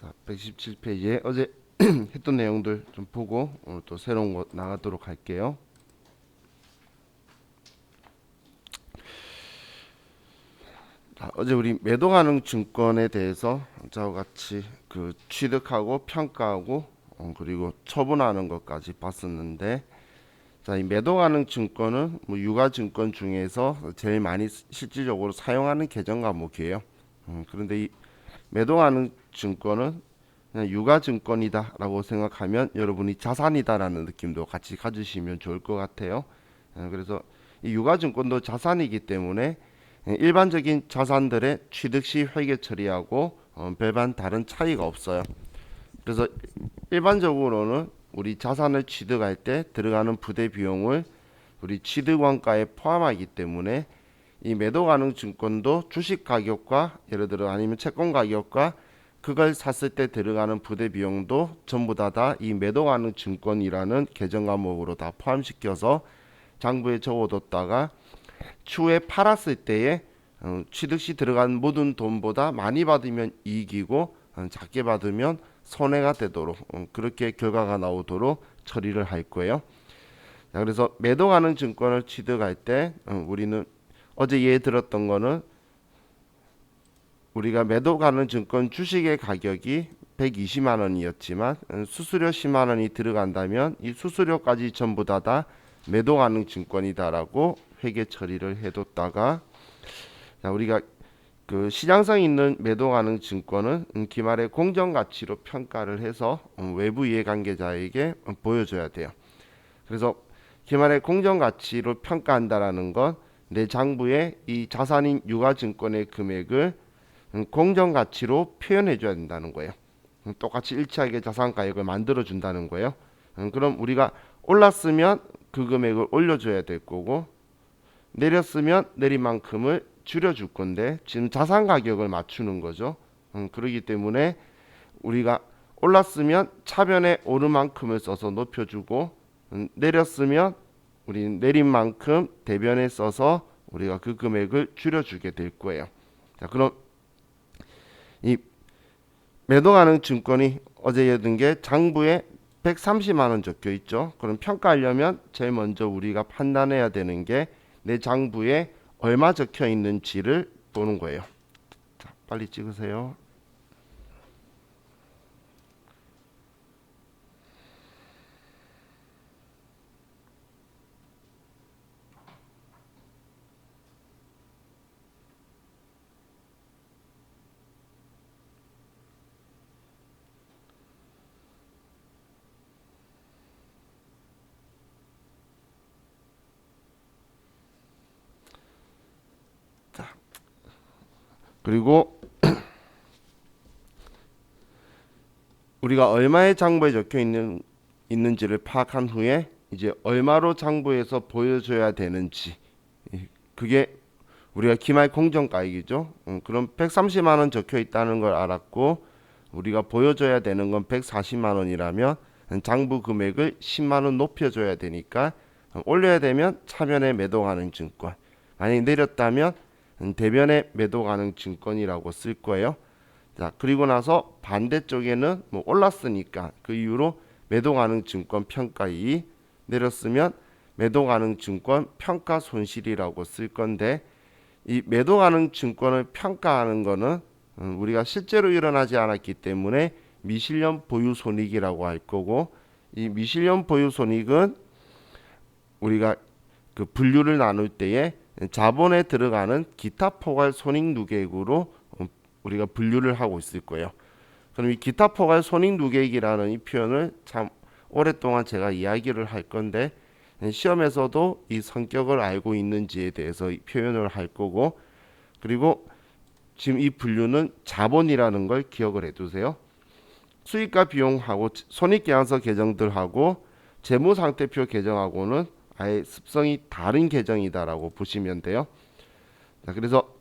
자, 117페이지에 어제 했던 내용들 좀 보고 오늘 또 새로운 거 나가도록 할게요. 자, 어제 우리 매도 가능 증권에 대해서 저와 같이 그 취득하고 평가하고 그리고 처분하는 것까지 봤었는데, 자, 이 매도 가능 증권은 뭐 유가 증권 중에서 제일 많이 실질적으로 사용하는 계정 과목이에요. 그런데 이 매도 가능 증권은 그냥 유가 증권이다라고 생각하면 여러분이 자산이다라는 느낌도 같이 가지시면 좋을 것 같아요. 그래서 이 유가 증권도 자산이기 때문에 일반적인 자산들의 취득 시 회계 처리하고 별반 다른 차이가 없어요. 그래서 일반적으로는 우리 자산을 취득할 때 들어가는 부대 비용을 우리 취득 원가에 포함하기 때문에 이 매도 가능 증권도 주식 가격과 예를 들어 아니면 채권 가격과 그걸 샀을 때 들어가는 부대 비용도 전부 다 이 매도 가능 증권이라는 계정 과목으로 다 포함시켜서 장부에 적어뒀다가 추후에 팔았을 때에 취득 시 들어간 모든 돈보다 많이 받으면 이익이고 작게 받으면 손해가 되도록 그렇게 결과가 나오도록 처리를 할 거예요. 자, 그래서 매도 가능 증권을 취득할 때 우리는 어제 예에 들었던 거는 우리가 매도 가능 증권 주식의 가격이 120만 원이었지만 수수료 10만 원이 들어간다면 이 수수료까지 전부 다 매도 가능 증권이다라고 회계 처리를 해뒀다가, 자, 우리가 그 시장성 있는 매도 가능 증권은 기말에 공정 가치로 평가를 해서 외부 이해관계자에게 보여줘야 돼요. 그래서 기말에 공정 가치로 평가한다라는 건 내 장부에 이 자산인 유가증권의 금액을 공정 가치로 표현해 줘야 된다는 거예요. 똑같이 일치하게 자산 가액을 만들어 준다는 거예요. 그럼 우리가 올랐으면 그 금액을 올려줘야 될 거고, 내렸으면 내린 만큼을 줄여줄 건데 지금 자산 가격을 맞추는 거죠. 그렇기 때문에 우리가 올랐으면 차변에 오른 만큼을 써서 높여주고, 내렸으면 우리 내린 만큼 대변에 써서 우리가 그 금액을 줄여주게 될 거예요. 자, 그럼 이 매도 가능 증권이 어제 얘기한 게 장부에 130만 원 적혀 있죠. 그럼 평가하려면 제일 먼저 우리가 판단해야 되는 게 내 장부에 얼마 적혀 있는지를 보는 거예요. 자, 빨리 찍으세요. 그리고 우리가 얼마의 장부에 적혀 있는지를 파악한 후에 이제 얼마로 장부에서 보여줘야 되는지, 그게 우리가 기말 공정가액이죠. 그럼 130만 원 적혀 있다는 걸 알았고 우리가 보여줘야 되는 건 140만 원이라면 장부 금액을 10만 원 높여줘야 되니까 올려야 되면 차변에 매도 가능 증권, 만약에 내렸다면 대변에 매도 가능 증권이라고 쓸 거예요. 자, 그리고 나서 반대쪽에는 뭐 올랐으니까 그 이후로 매도 가능 증권 평가이, 내렸으면 매도 가능 증권 평가 손실이라고 쓸 건데, 이 매도 가능 증권을 평가하는 거는 우리가 실제로 일어나지 않았기 때문에 미실현 보유 손익이라고 할 거고, 이 미실현 보유 손익은 우리가 그 분류를 나눌 때에 자본에 들어가는 기타 포괄 손익 누계액으로 우리가 분류를 하고 있을 거예요. 그럼 이 기타 포괄 손익 누계액이라는 이 표현을 참 오랫동안 제가 이야기를 할 건데, 시험에서도 이 성격을 알고 있는지에 대해서 이 표현을 할 거고, 그리고 지금 이 분류는 자본이라는 걸 기억을 해두세요. 수익과 비용하고 손익계산서 계정들하고 재무상태표 계정하고는 아예 습성이 다른 계정이다라고 보시면 돼요. 자, 그래서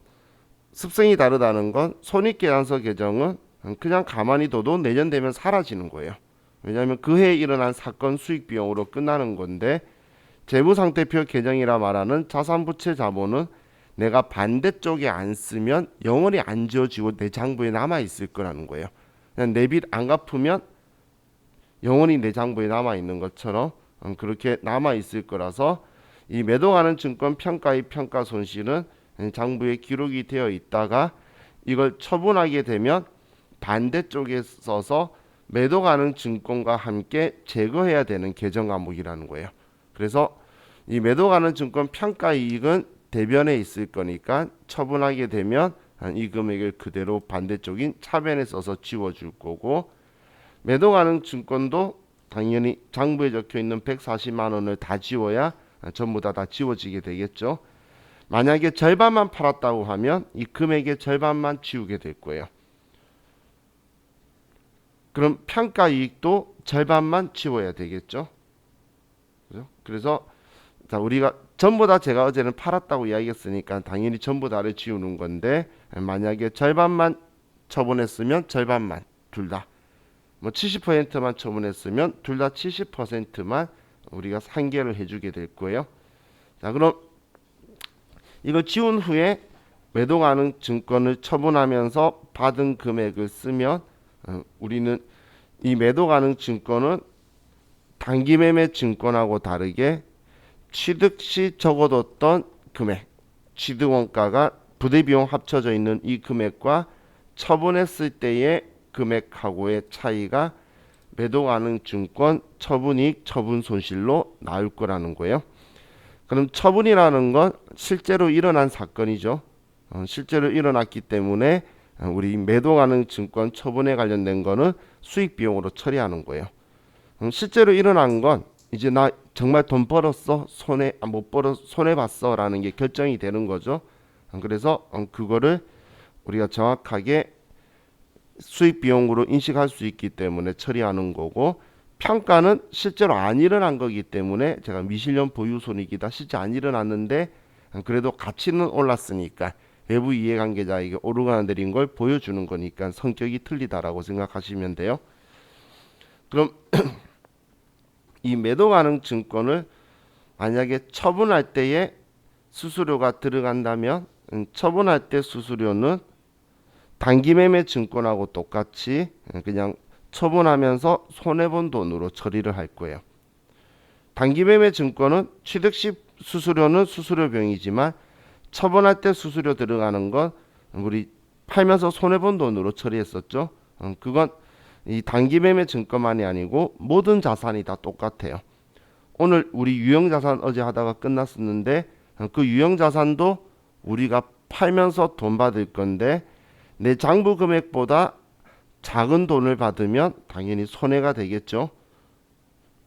습성이 다르다는 건 손익계산서 계정은 그냥 가만히 둬도 내년 되면 사라지는 거예요. 왜냐하면 그 해에 일어난 사건 수익 비용으로 끝나는 건데, 재무상태표 계정이라 말하는 자산부채 자본은 내가 반대쪽에 안 쓰면 영원히 안 지워지고 내 장부에 남아 있을 거라는 거예요. 그냥 내 빚 안 갚으면 영원히 내 장부에 남아 있는 것처럼 그렇게 남아 있을 거라서 이 매도가능 증권 평가의 평가 손실은 장부에 기록이 되어 있다가 이걸 처분하게 되면 반대쪽에 써서 매도 가능 증권과 함께 제거해야 되는 계정 과목이라는 거예요. 그래서 이 매도 가능 증권 평가 이익은 대변에 있을 거니까 처분하게 되면 이 금액을 그대로 반대쪽인 차변에 써서 지워줄 거고, 매도 가능 증권도 당연히 장부에 적혀 있는 140만 원을 다 지워야 전부 다 지워지게 되겠죠. 만약에 절반만 팔았다고 하면 이 금액의 절반만 지우게 될 거예요. 그럼 평가 이익도 절반만 지워야 되겠죠. 그죠? 그래서 자, 우리가 전부 다 제가 어제는 팔았다고 이야기했으니까 당연히 전부 다를 지우는 건데, 만약에 절반만 처분했으면 절반만, 둘 다 뭐 70%만 처분했으면 둘 다 70%만 우리가 상계를 해주게 될 거예요. 자, 그럼 이거 지운 후에 매도 가능 증권을 처분하면서 받은 금액을 쓰면 우리는 이 매도 가능 증권은 단기 매매 증권하고 다르게 취득 시 적어뒀던 금액, 취득 원가가 부대 비용 합쳐져 있는 이 금액과 처분했을 때의 금액하고의 차이가 매도 가능 증권 처분이익, 처분 손실로 나올 거라는 거예요. 그럼 처분이라는 건 실제로 일어난 사건이죠. 실제로 일어났기 때문에 우리 매도 가능 증권 처분에 관련된 거는 수익 비용으로 처리하는 거예요. 실제로 일어난 건 이제 나 정말 돈 벌었어, 손해 못 벌어, 손해 봤어라는 게 결정이 되는 거죠. 그래서 그거를 우리가 정확하게 수익 비용으로 인식할 수 있기 때문에 처리하는 거고, 평가는 실제로 안 일어난 거기 때문에 제가 미실현 보유 손익이다, 실제 안 일어났는데 그래도 가치는 올랐으니까 외부 이해관계자에게 오르가나 내린 걸 보여주는 거니까 성격이 틀리다라고 생각하시면 돼요. 그럼 이 매도 가능 증권을 만약에 처분할 때에 수수료가 들어간다면 처분할 때 수수료는 단기 매매 증권하고 똑같이 그냥 처분하면서 손해본 돈으로 처리를 할 거예요. 단기 매매 증권은 취득 시 수수료는 수수료 비용이지만 처분할 때 수수료 들어가는 건 우리 팔면서 손해본 돈으로 처리했었죠. 그건 이 단기 매매 증권만이 아니고 모든 자산이 다 똑같아요. 오늘 우리 유형자산 어제 하다가 끝났었는데 그 유형자산도 우리가 팔면서 돈 받을 건데 내 장부 금액보다 작은 돈을 받으면 당연히 손해가 되겠죠.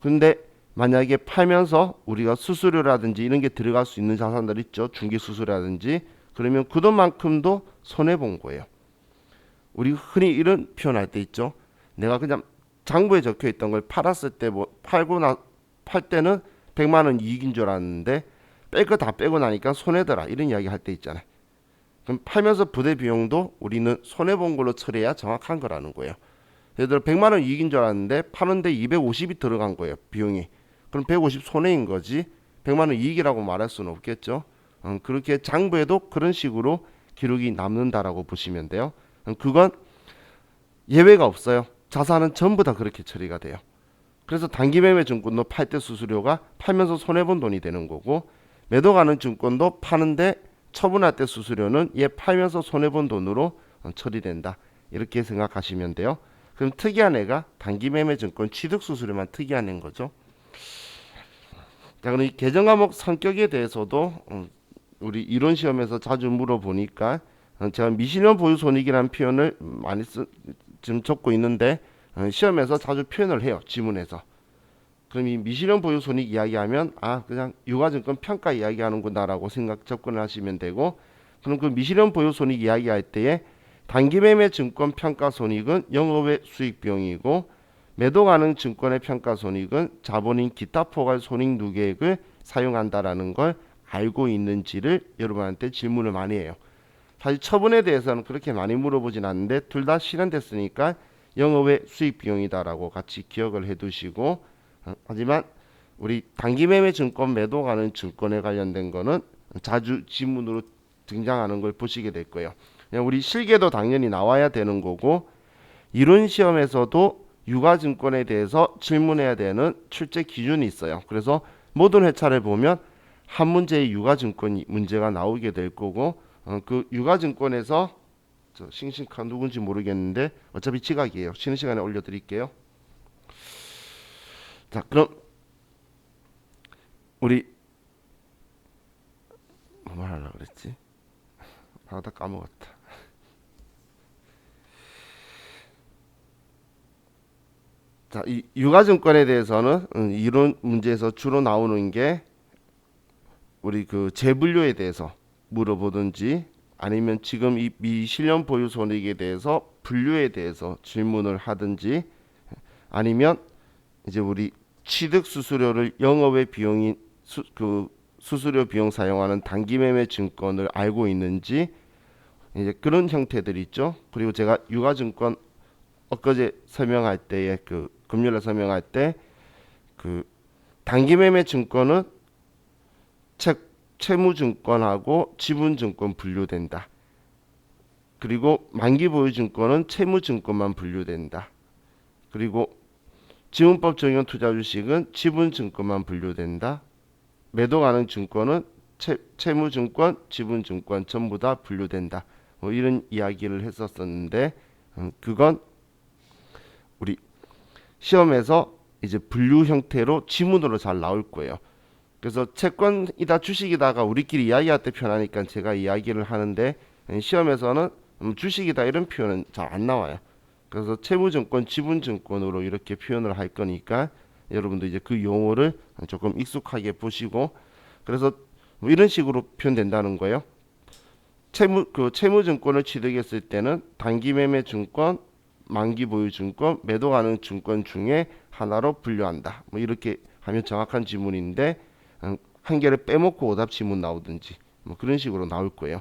근데 만약에 팔면서 우리가 수수료라든지 이런 게 들어갈 수 있는 자산들 있죠. 중개 수수료라든지. 그러면 그 돈만큼도 손해 본 거예요. 우리 흔히 이런 표현할 때 있죠. 내가 그냥 장부에 적혀 있던 걸 팔았을 때 뭐 팔 때는 100만 원 이익인 줄 알았는데 뺄 거 다 빼고 나니까 손해더라, 이런 이야기 할 때 있잖아요. 그럼 팔면서 부대 비용도 우리는 손해 본 걸로 처리해야 정확한 거라는 거예요. 예를 들어 100만 원 이익인 줄 알았는데 파는데 250이 들어간 거예요, 비용이. 그럼 150 손해인 거지 100만 원 이익이라고 말할 수는 없겠죠. 그렇게 장부에도 그런 식으로 기록이 남는다라고 보시면 돼요. 그건 예외가 없어요. 자산은 전부 다 그렇게 처리가 돼요. 그래서 단기 매매 증권도 팔 때 수수료가 팔면서 손해본 돈이 되는 거고, 매도 가능 증권도 파는데 처분할 때 수수료는 얘 팔면서 손해본 돈으로 처리된다, 이렇게 생각하시면 돼요. 그럼 특이한 애가 단기 매매 증권 취득 수수료만 특이한 애인 거죠. 자, 그럼 이 계정 과목 성격에 대해서도 우리 이론 시험에서 자주 물어보니까 제가 미실현 보유 손익이라는 표현을 많이 지금 적고 있는데 시험에서 자주 표현을 해요, 지문에서. 그럼 이 미실현 보유 손익 이야기하면 그냥 유가증권 평가 이야기하는구나라고 접근을 하시면 되고, 그럼 그 미실현 보유 손익 이야기할 때에 단기 매매 증권 평가 손익은 영업외 수익 비용이고, 매도 가능 증권의 평가 손익은 자본인 기타 포괄 손익 누계액을 사용한다라는 걸 알고 있는지를 여러분한테 질문을 많이 해요. 사실 처분에 대해서는 그렇게 많이 물어보진 않는데 둘 다 실현됐으니까 영업외 수익 비용이다라고 같이 기억을 해두시고, 하지만 우리 단기 매매 증권 매도 가능 증권에 관련된 거는 자주 지문으로 등장하는 걸 보시게 될 거예요. 그냥 우리 실계도 당연히 나와야 되는 거고, 이론 시험에서도 유가증권에 대해서 질문해야 되는 출제 기준이 있어요. 그래서 모든 회차를 보면 한 문제의 유가증권 문제가 나오게 될 거고 그 유가증권에서 저 싱싱카 누군지 모르겠는데 어차피 지각이에요. 쉬는 시간에 올려드릴게요. 자, 그럼 우리 뭐 말하려고 그랬지? 다 까먹었다. 자, 이 유가증권에 대해서는 이론 문제에서 주로 나오는 게 우리 그 재분류에 대해서 물어보든지 아니면 지금 이 미실현 보유 손익에 대해서 분류에 대해서 질문을 하든지 아니면 이제 우리 취득 수수료를 영업의 비용인 그 수수료 비용 사용하는 단기 매매 증권을 알고 있는지 이제 그런 형태들 있죠. 그리고 제가 유가증권 엊그제 설명할 때에 그 금요일에 설명할 때 그 단기 매매 증권은 채무증권하고 지분증권 분류된다. 그리고 만기 보유증권은 채무증권만 분류된다. 그리고 지분법 적용 투자 주식은 지분증권만 분류된다. 매도 가능 증권은 채무증권, 지분증권 전부 다 분류된다. 뭐 이런 이야기를 했었었는데 그건 우리 시험에서 이제 분류 형태로 지문으로 잘 나올 거예요. 그래서 채권이다 주식이다가 우리끼리 이야기할 때 편하니까 제가 이야기를 하는데 시험에서는 주식이다 이런 표현은 잘 안 나와요. 그래서 채무증권, 지분증권으로 이렇게 표현을 할 거니까 여러분도 이제 그 용어를 조금 익숙하게 보시고 그래서 뭐 이런 식으로 표현된다는 거예요. 채무증권을 취득했을 때는 단기 매매 증권, 만기 보유 증권, 매도 가능 증권 중에 하나로 분류한다. 뭐 이렇게 하면 정확한 지문인데 한 개를 빼먹고 오답 지문 나오든지 뭐 그런 식으로 나올 거예요.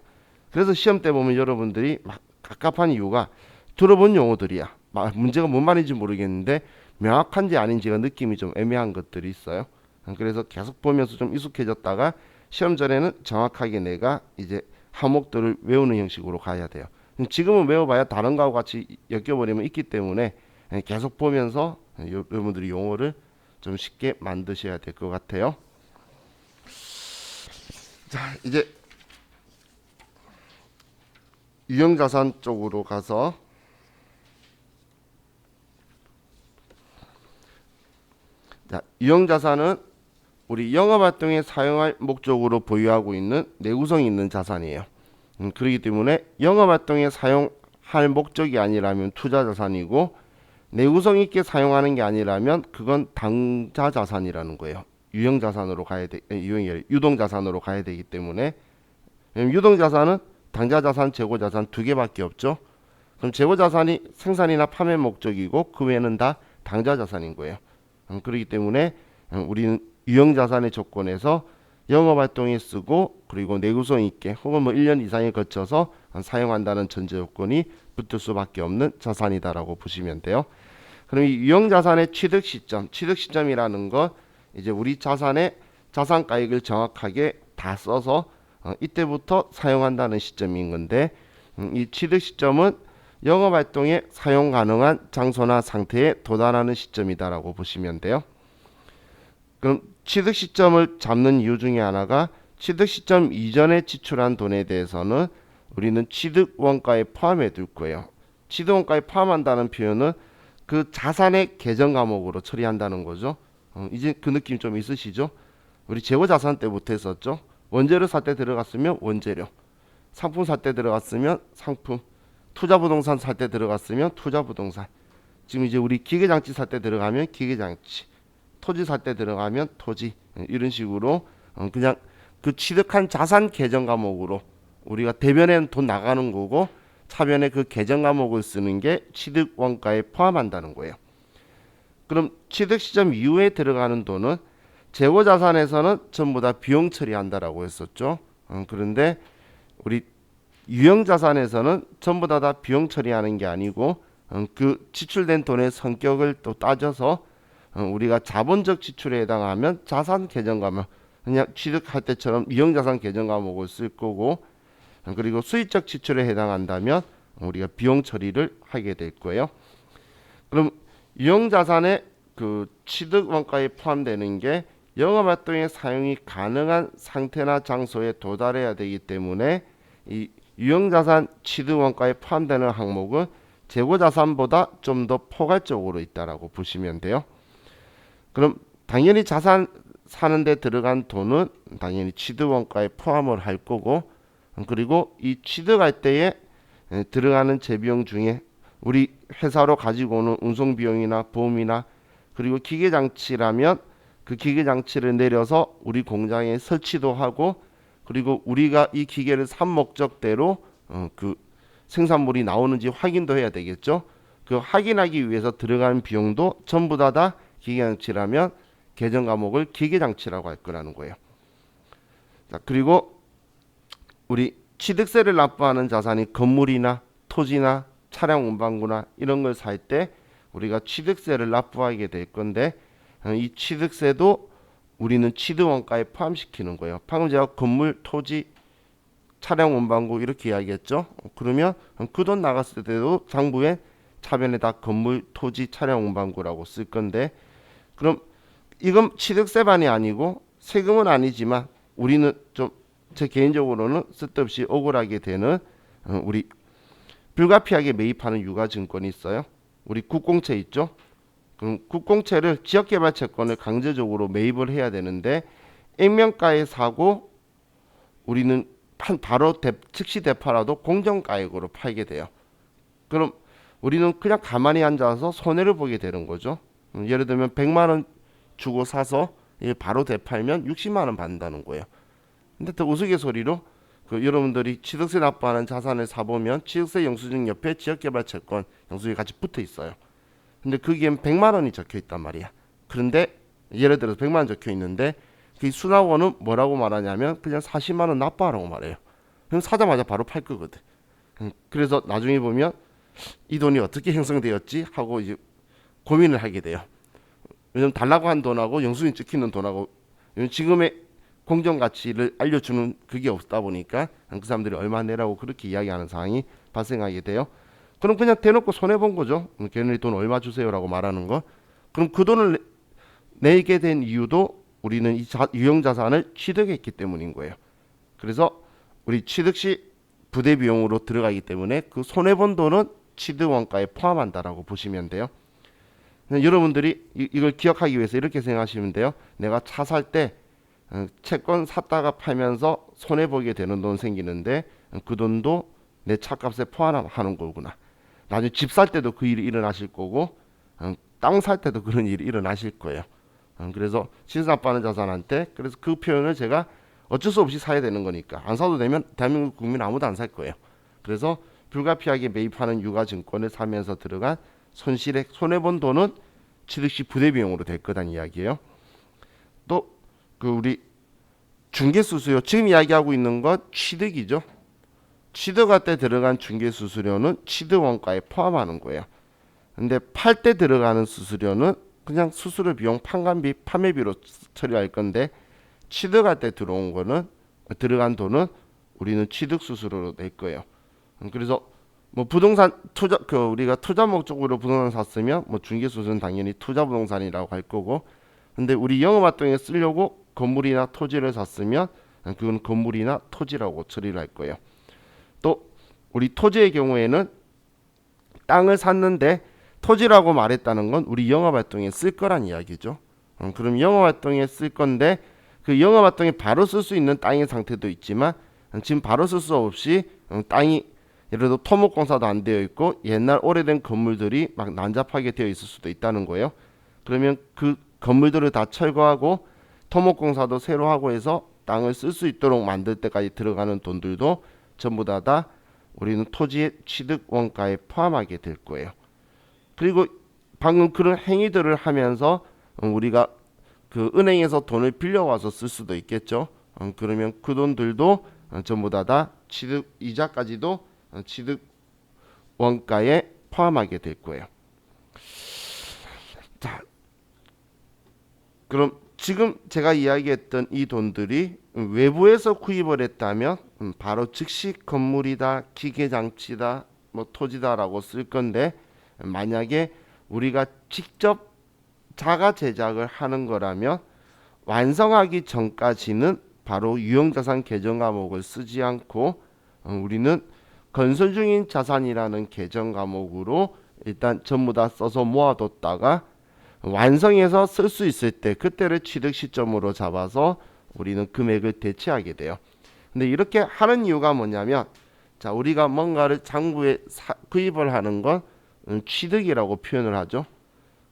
그래서 시험 때 보면 여러분들이 막 갑갑한 이유가 들어본 용어들이야. 문제가 뭔 말인지 모르겠는데 명확한지 아닌지가 느낌이 좀 애매한 것들이 있어요. 그래서 계속 보면서 좀 익숙해졌다가 시험 전에는 정확하게 내가 이제 항목들을 외우는 형식으로 가야 돼요. 지금은 외워봐야 다른 거하고 같이 엮여버리면 있기 때문에 계속 보면서 여러분들이 용어를 좀 쉽게 만드셔야 될 것 같아요. 자, 이제 유형자산 쪽으로 가서 자, 유형자산은 우리 영업활동에 사용할 목적으로 보유하고 있는 내구성이 있는 자산이에요. 그렇기 때문에 영업활동에 사용할 목적이 아니라면 투자자산이고 내구성 있게 사용하는 게 아니라면 그건 당자자산이라는 거예요. 유형자산으로 가야 돼, 유동자산으로 가야 되기 때문에 유동자산은 당자자산, 재고자산 두 개밖에 없죠. 그럼 재고자산이 생산이나 판매 목적이고 그 외에는 다 당자자산인 거예요. 그렇기 때문에 우리는 유형자산의 조건에서 영업활동에 쓰고 그리고 내구성 있게 혹은 뭐 1년 이상에 거쳐서 사용한다는 전제 조건이 붙을 수밖에 없는 자산이다라고 보시면 돼요. 그럼 이 유형자산의 취득 시점이라는 것 이제 우리 자산의 자산가액을 정확하게 다 써서 이때부터 사용한다는 시점인 건데 이 취득 시점은 영업활동에 사용 가능한 장소나 상태에 도달하는 시점이다라고 보시면 돼요. 그럼 취득 시점을 잡는 이유 중에 하나가 취득 시점 이전에 지출한 돈에 대해서는 우리는 취득 원가에 포함해 둘 거예요. 취득 원가에 포함한다는 표현은 그 자산의 계정 과목으로 처리한다는 거죠. 이제 그 느낌 좀 있으시죠? 우리 재고자산 때부터 했었죠. 원재료 살 때 들어갔으면 원재료, 상품 살 때 들어갔으면 상품, 투자부동산 살 때 들어갔으면 투자부동산. 지금 이제 우리 기계장치 살 때 들어가면 기계장치, 토지 살 때 들어가면 토지, 이런 식으로 그냥 그 취득한 자산 계정 과목으로 우리가 대변에는 돈 나가는 거고 차변에 그 계정 과목을 쓰는 게 취득 원가에 포함한다는 거예요. 그럼 취득 시점 이후에 들어가는 돈은 재고자산에서는 전부 다 비용 처리한다라고 했었죠. 그런데 우리 유형자산에서는 전부 다 비용 처리하는 게 아니고 그 지출된 돈의 성격을 또 따져서 우리가 자본적 지출에 해당하면 자산 계정 과목 그냥 취득할 때처럼 유형자산 계정 과목을 쓸 거고 그리고 수익적 지출에 해당한다면 우리가 비용 처리를 하게 될 거예요. 그럼 유형자산의 그 취득 원가에 포함되는 게 영업활동의 사용이 가능한 상태나 장소에 도달해야 되기 때문에 이 유형자산 취득 원가에 포함되는 항목은 재고자산보다 좀 더 포괄적으로 있다라고 보시면 돼요. 그럼 당연히 자산 사는 데 들어간 돈은 당연히 취득 원가에 포함을 할 거고, 그리고 이 취득할 때에 들어가는 재비용 중에 우리 회사로 가지고 오는 운송 비용이나 보험이나 그리고 기계 장치라면 그 기계 장치를 내려서 우리 공장에 설치도 하고, 그리고 우리가 이 기계를 산 목적대로 그 생산물이 나오는지 확인도 해야 되겠죠. 그 확인하기 위해서 들어가는 비용도 전부 다 기계 장치라면 계정 과목을 기계 장치라고 할 거라는 거예요. 자, 그리고 우리 취득세를 납부하는 자산이 건물이나 토지나 차량 운반구나 이런 걸 살 때 우리가 취득세를 납부하게 될 건데, 이 취득세도 우리는 취득 원가에 포함시키는 거예요. 방금 제가 건물, 토지, 차량 운반구 이렇게 이야기했죠. 그러면 그 돈 나갔을 때도 장부에 차변에 다 건물, 토지, 차량 운반구라고 쓸 건데, 그럼 이건 취득세반이 아니고 세금은 아니지만 우리는 좀 제 개인적으로는 쓸데없이 억울하게 되는 우리 불가피하게 매입하는 유가증권이 있어요. 우리 국공채 있죠. 그럼 국공채를 지역개발채권을 강제적으로 매입을 해야 되는데 액면가에 사고 우리는 바로 즉시 대파라도 공정가액으로 팔게 돼요. 그럼 우리는 그냥 가만히 앉아서 손해를 보게 되는 거죠. 예를 들면 100만 원 주고 사서 바로 대팔면 60만 원 받는다는 거예요. 근데 더 우스갯소리로 여러분들이 취득세 납부하는 자산을 사보면 취득세 영수증 옆에 지역개발채권 영수증이 같이 붙어 있어요. 근데 거기엔 100만 원이 적혀 있단 말이야. 그런데 예를 들어서 100만 원 적혀 있는데 그 수납원은 뭐라고 말하냐면 그냥 40만 원 납부하라고 말해요. 그럼 사자마자 바로 팔 거거든. 그래서 나중에 보면 이 돈이 어떻게 형성되었지 하고 이제 고민을 하게 돼요. 왜냐면 달라고 한 돈하고 영수증 찍히는 돈하고 지금의 공정 가치를 알려주는 그게 없다 보니까 그 사람들이 얼마 내라고 그렇게 이야기하는 상황이 발생하게 돼요. 그럼 그냥 대놓고 손해 본 거죠. 걔네들 돈 얼마 주세요라고 말하는 거. 그럼 그 돈을 내게 된 이유도 우리는 이 유형자산을 취득했기 때문인 거예요. 그래서 우리 취득 시 부대 비용으로 들어가기 때문에 그 손해 본 돈은 취득 원가에 포함한다라고 보시면 돼요. 여러분들이 이걸 기억하기 위해서 이렇게 생각하시면 돼요. 내가 차 살 때 채권 샀다가 팔면서 손해 보게 되는 돈 생기는데 그 돈도 내 차값에 포함하는 거구나. 나중에 집 살 때도 그 일이 일어나실 거고 땅 살 때도 그런 일이 일어나실 거예요. 그래서 신사빠는 자산한테 그래서 그 표현을 제가 어쩔 수 없이 사야 되는 거니까 안 사도 되면 대한민국 국민 아무도 안 살 거예요. 그래서 불가피하게 매입하는 유가증권을 사면서 들어간 손실액 손해본 돈은 취득시 부대비용으로 될 거란 이야기예요. 또 그 우리 중개수수료 지금 이야기하고 있는 건 취득이죠. 취득할 때 들어간 중개수수료는 취득원가에 포함하는 거예요. 근데 팔 때 들어가는 수수료는 그냥 수수료 비용 판관비 판매비로 처리할 건데 취득할 때 들어온 거는 들어간 돈은 우리는 취득 수수료로 낼 거예요. 그래서 뭐 부동산 투자 우리가 투자 목적으로 부동산 샀으면 뭐 중개수수료는 당연히 투자 부동산이라고 할 거고, 근데 우리 영업 활동에 쓰려고 건물이나 토지를 샀으면 그건 건물이나 토지라고 처리를 할 거예요. 또 우리 토지의 경우에는 땅을 샀는데 토지라고 말했다는 건 우리 영업활동에 쓸 거란 이야기죠. 그럼 영업활동에 쓸 건데 그 영업활동에 바로 쓸 수 있는 땅의 상태도 있지만 지금 바로 쓸 수 없이 땅이 예를 들어 토목공사도 안 되어 있고 옛날 오래된 건물들이 막 난잡하게 되어 있을 수도 있다는 거예요. 그러면 그 건물들을 다 철거하고 토목공사도 새로 하고 해서 땅을 쓸 수 있도록 만들 때까지 들어가는 돈들도 전부 다 우리는 토지의 취득 원가에 포함하게 될 거예요. 그리고 방금 그런 행위들을 하면서 우리가 그 은행에서 돈을 빌려와서 쓸 수도 있겠죠. 그러면 그 돈들도 전부 다 취득 이자까지도 취득 원가에 포함하게 될 거예요. 자, 그럼 지금 제가 이야기했던 이 돈들이 외부에서 구입을 했다면 바로 즉시 건물이다, 기계장치다, 뭐 토지다라고 쓸 건데, 만약에 우리가 직접 자가 제작을 하는 거라면 완성하기 전까지는 바로 유형자산 계정 과목을 쓰지 않고 우리는 건설 중인 자산이라는 계정 과목으로 일단 전부 다 써서 모아뒀다가 완성해서 쓸 수 있을 때 그때를 취득 시점으로 잡아서 우리는 금액을 대체하게 돼요. 근데 이렇게 하는 이유가 뭐냐면 자, 우리가 뭔가를 장부에 구입을 하는 건 취득이라고 표현을 하죠.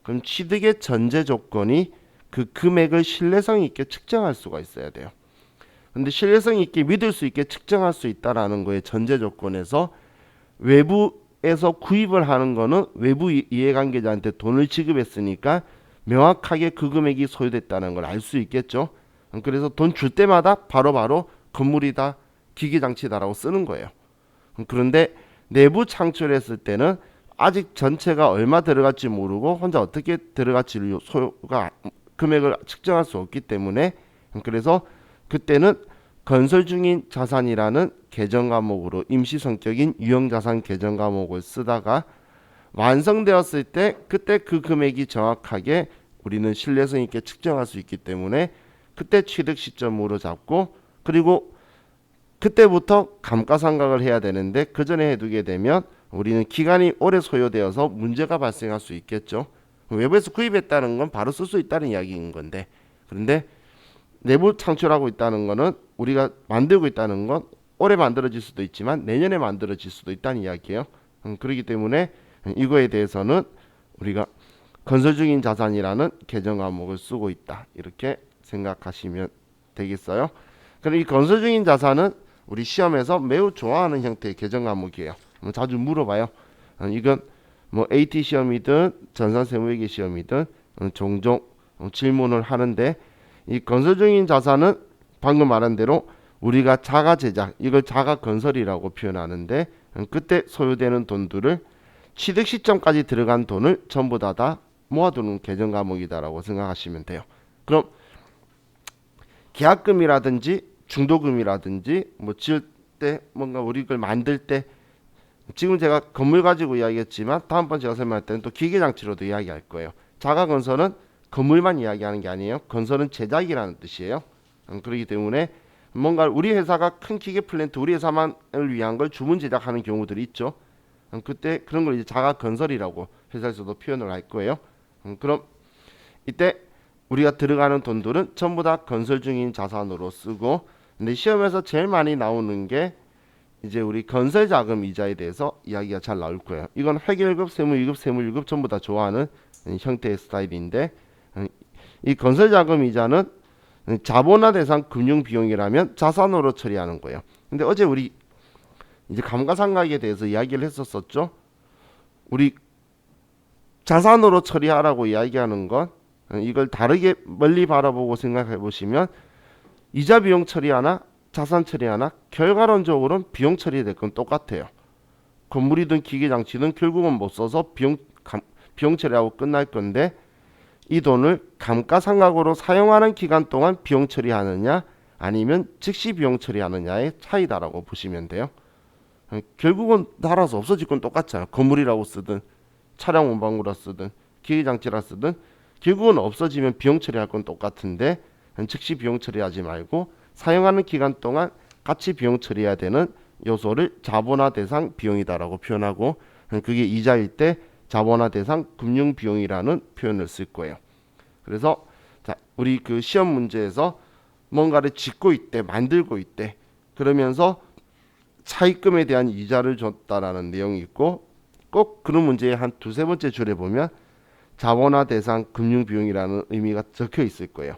그럼 취득의 전제 조건이 그 금액을 신뢰성 있게 측정할 수가 있어야 돼요. 근데 신뢰성 있게 믿을 수 있게 측정할 수 있다라는 거의 전제 조건에서 외부에서 구입을 하는 거는 외부 이해관계자한테 돈을 지급했으니까 명확하게 그 금액이 소요됐다는 걸 알 수 있겠죠. 그래서 돈 줄 때마다 바로바로 건물이다, 기계장치다라고 쓰는 거예요. 그런데 내부 창출했을 때는 아직 전체가 얼마 들어갈지 모르고 혼자 어떻게 들어갈지를 소요가 금액을 측정할 수 없기 때문에 그래서 그때는 건설 중인 자산이라는 계정 과목으로 임시 성격인 유형자산 계정 과목을 쓰다가 완성되었을 때 그때 그 금액이 정확하게 우리는 신뢰성 있게 측정할 수 있기 때문에 그때 취득 시점으로 잡고 그리고 그때부터 감가상각을 해야 되는데 그 전에 해두게 되면 우리는 기간이 오래 소요되어서 문제가 발생할 수 있겠죠. 외부에서 구입했다는 건 바로 쓸 수 있다는 이야기인 건데 그런데 내부 창출하고 있다는 거는 우리가 만들고 있다는 건 올해 만들어질 수도 있지만 내년에 만들어질 수도 있다는 이야기예요. 그렇기 때문에 이거에 대해서는 우리가 건설 중인 자산이라는 계정 과목을 쓰고 있다 이렇게 생각하시면 되겠어요. 그럼 이 건설 중인 자산은 우리 시험에서 매우 좋아하는 형태의 계정 과목이에요. 자주 물어봐요. 이건 뭐 AT 시험이든 전산세무회계 시험이든 종종 질문을 하는데 이 건설 중인 자산은 방금 말한 대로 우리가 자가 제작, 이걸 자가 건설이라고 표현하는데 그때 소요되는 돈들을 취득 시점까지 들어간 돈을 전부 다 모아두는 계정 과목이다라고 생각하시면 돼요. 그럼 계약금이라든지 중도금이라든지 뭐 지을 때 뭔가 우리 걸 만들 때 지금 제가 건물 가지고 이야기했지만 다음번 제가 설명할 때는 또 기계장치로도 이야기할 거예요. 자가건설은 건물만 이야기하는 게 아니에요. 건설은 제작이라는 뜻이에요. 그렇기 때문에 뭔가 우리 회사가 큰 기계 플랜트 우리 회사만을 위한 걸 주문 제작하는 경우들이 있죠. 그때 그런 걸 이제 자가건설이라고 회사에서도 표현을 할 거예요. 그럼 이때 우리가 들어가는 돈들은 전부 다 건설 중인 자산으로 쓰고 근데 시험에서 제일 많이 나오는 게 이제 우리 건설 자금 이자에 대해서 이야기가 잘 나올 거예요. 이건 회계일급, 세무2급, 세무1급 전부 다 좋아하는 형태의 스타일인데 이 건설 자금 이자는 자본화 대상 금융 비용이라면 자산으로 처리하는 거예요. 근데 어제 우리 이제 감가상각에 대해서 이야기를 했었었죠. 우리 자산으로 처리하라고 이야기하는 건 이걸 다르게 멀리 바라보고 생각해 보시면 이자 비용 처리하나 자산 처리하나 결과론적으로는 비용 처리될 건 똑같아요. 건물이든 기계장치든 결국은 못 써서 비용 처리하고 끝날 건데 이 돈을 감가상각으로 사용하는 기간 동안 비용 처리하느냐 아니면 즉시 비용 처리하느냐의 차이다라고 보시면 돼요. 결국은 달아서 없어질 건 똑같잖아요. 건물이라고 쓰든 차량 원방구라 쓰든 기계장치라 쓰든 결국은 없어지면 비용 처리할 건 똑같은데 즉시 비용 처리하지 말고 사용하는 기간 동안 같이 비용 처리해야 되는 요소를 자본화 대상 비용이다라고 표현하고 그게 이자일 때 자본화 대상 금융 비용이라는 표현을 쓸 거예요. 그래서 자, 우리 그 시험 문제에서 뭔가를 짓고 있대, 만들고 있대. 그러면서 차입금에 대한 이자를 줬다라는 내용이 있고 꼭 그런 문제의 한 두세 번째 줄에 보면 자본화 대상 금융 비용이라는 의미가 적혀 있을 거예요.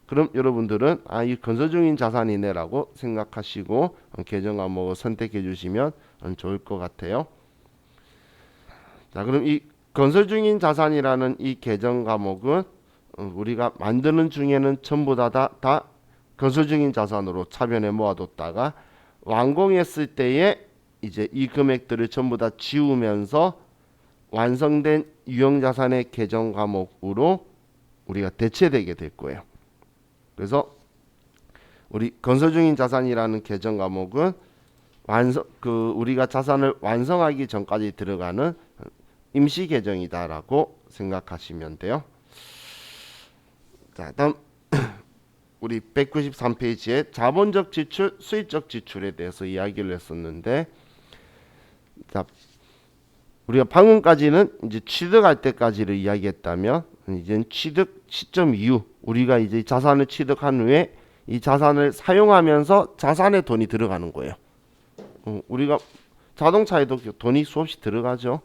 그럼 여러분들은 이 건설 중인 자산이네라고 생각하시고 계정 과목을 선택해 주시면 좋을 것 같아요. 자, 그럼 이 건설 중인 자산이라는 이 계정 과목은 우리가 만드는 중에는 전부 다 건설 중인 자산으로 차변에 모아뒀다가 완공했을 때에 이제 이 금액들을 전부 다 지우면서 완성된 유형자산의 계정 과목으로 우리가 대체되게 될 거예요. 그래서 우리 건설 중인 자산이라는 계정 과목은 우리가 자산을 완성하기 전까지 들어가는 임시 계정이다라고 생각하시면 돼요. 자, 다음 우리 193페이지에 자본적 지출, 수익적 지출에 대해서 이야기를 했었는데, 자, 우리가 방금까지는 이제 취득할 때까지를 이야기했다면, 이제 취득 시점 이후 우리가 이제 자산을 취득한 후에 이 자산을 사용하면서 자산에 돈이 들어가는 거예요. 우리가 자동차에도 돈이 수없이 들어가죠.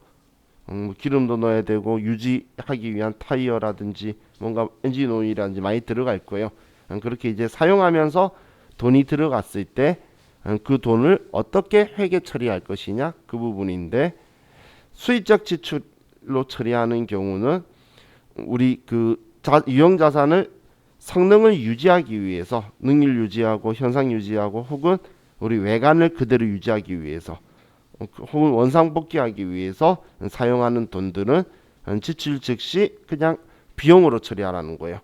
기름도 넣어야 되고 유지하기 위한 타이어라든지 뭔가 엔진 오일이라든지 많이 들어갈 거예요. 그렇게 이제 사용하면서 돈이 들어갔을 때 그 돈을 어떻게 회계 처리할 것이냐, 그 부분인데, 수익적 지출로 처리하는 경우는 우리 그 유형 자산을 성능을 유지하기 위해서, 능률 유지하고 현상 유지하고 혹은 우리 외관을 그대로 유지하기 위해서 혹은 원상복귀하기 위해서 사용하는 돈들은 지출 즉시 그냥 비용으로 처리하라는 거예요.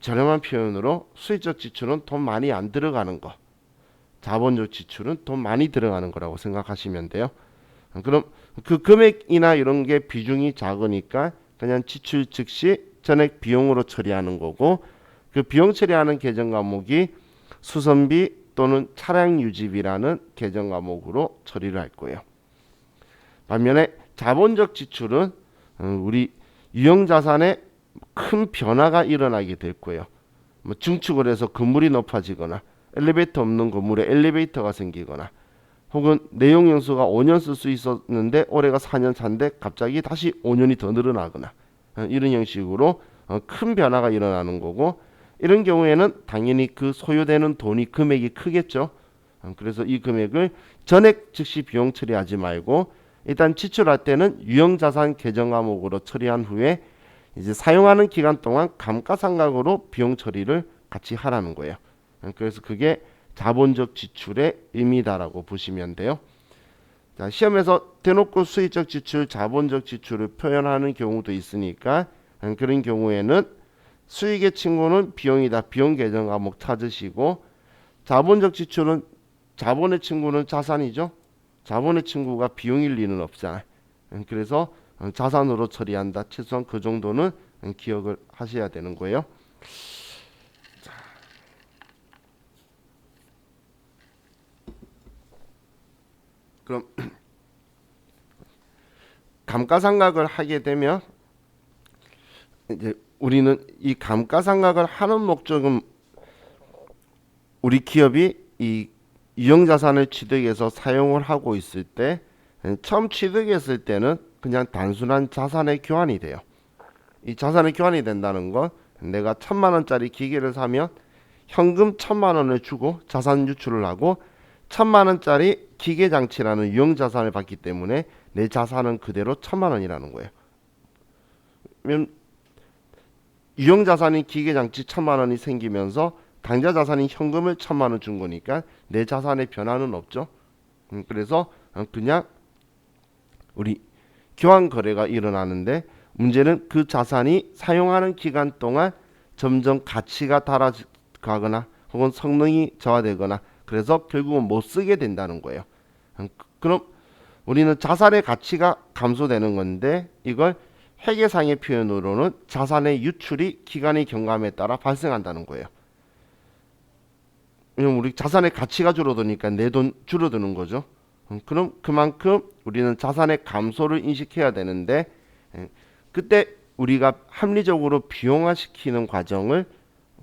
저렴한 표현으로 수익적 지출은 돈 많이 안 들어가는 거, 자본적 지출은 돈 많이 들어가는 거라고 생각하시면 돼요. 그럼 그 금액이나 이런 게 비중이 작으니까 그냥 지출 즉시 전액 비용으로 처리하는 거고, 그 비용 처리하는 계정 과목이 수선비 또는 차량 유지비라는 계정 과목으로 처리를 할 거예요. 반면에 자본적 지출은 우리 유형 자산에 큰 변화가 일어나게 될 거예요. 뭐 증축을 해서 건물이 높아지거나 엘리베이터 없는 건물에 엘리베이터가 생기거나 혹은 내용 연수가 5년 쓸 수 있었는데 올해가 4년 차인데 갑자기 다시 5년이 더 늘어나거나 이런 형식으로 큰 변화가 일어나는 거고, 이런 경우에는 당연히 그 소요되는 돈이 금액이 크겠죠. 그래서 이 금액을 전액 즉시 비용 처리하지 말고 일단 지출할 때는 유형자산 계정 과목으로 처리한 후에 이제 사용하는 기간 동안 감가상각으로 비용 처리를 같이 하라는 거예요. 그래서 그게 자본적 지출의 의미다라고 보시면 돼요. 자, 시험에서 대놓고 수익적 지출, 자본적 지출을 표현하는 경우도 있으니까 그런 경우에는 수익의 친구는 비용이다, 비용 계정 과목 찾으시고, 자본적 지출은 자본의 친구는 자산이죠. 자본의 친구가 비용일 리는 없잖아요. 그래서 자산으로 처리한다. 최소한 그 정도는 기억을 하셔야 되는 거예요. 자. 그럼 감가상각을 하게 되면 이제 우리는 이 감가상각을 하는 목적은 우리 기업이 이 유형자산을 취득해서 사용을 하고 있을 때, 처음 취득했을 때는 그냥 단순한 자산의 교환이 돼요. 이 자산의 교환이 된다는 건 내가 1,000만 원짜리 기계를 사면 현금 1,000만 원을 주고 자산 유출을 하고 1,000만 원짜리 기계 장치라는 유형자산을 받기 때문에 내 자산은 그대로 1,000만 원이라는 거예요. 유형자산인 기계장치 1,000만 원이 생기면서 당좌 자산인 현금을 1,000만 원 준 거니까 내 자산의 변화는 없죠. 그래서 그냥 우리 교환 거래가 일어나는데, 문제는 그 자산이 사용하는 기간 동안 점점 가치가 달아가거나 혹은 성능이 저하되거나 그래서 결국은 못 쓰게 된다는 거예요. 그럼 우리는 자산의 가치가 감소되는 건데, 이걸 회계상의 표현으로는 자산의 유출이 기간의 경감에 따라 발생한다는 거예요. 왜냐면 우리 자산의 가치가 줄어드니까 내 돈 줄어드는 거죠. 그럼 그만큼 우리는 자산의 감소를 인식해야 되는데, 그때 우리가 합리적으로 비용화시키는 과정을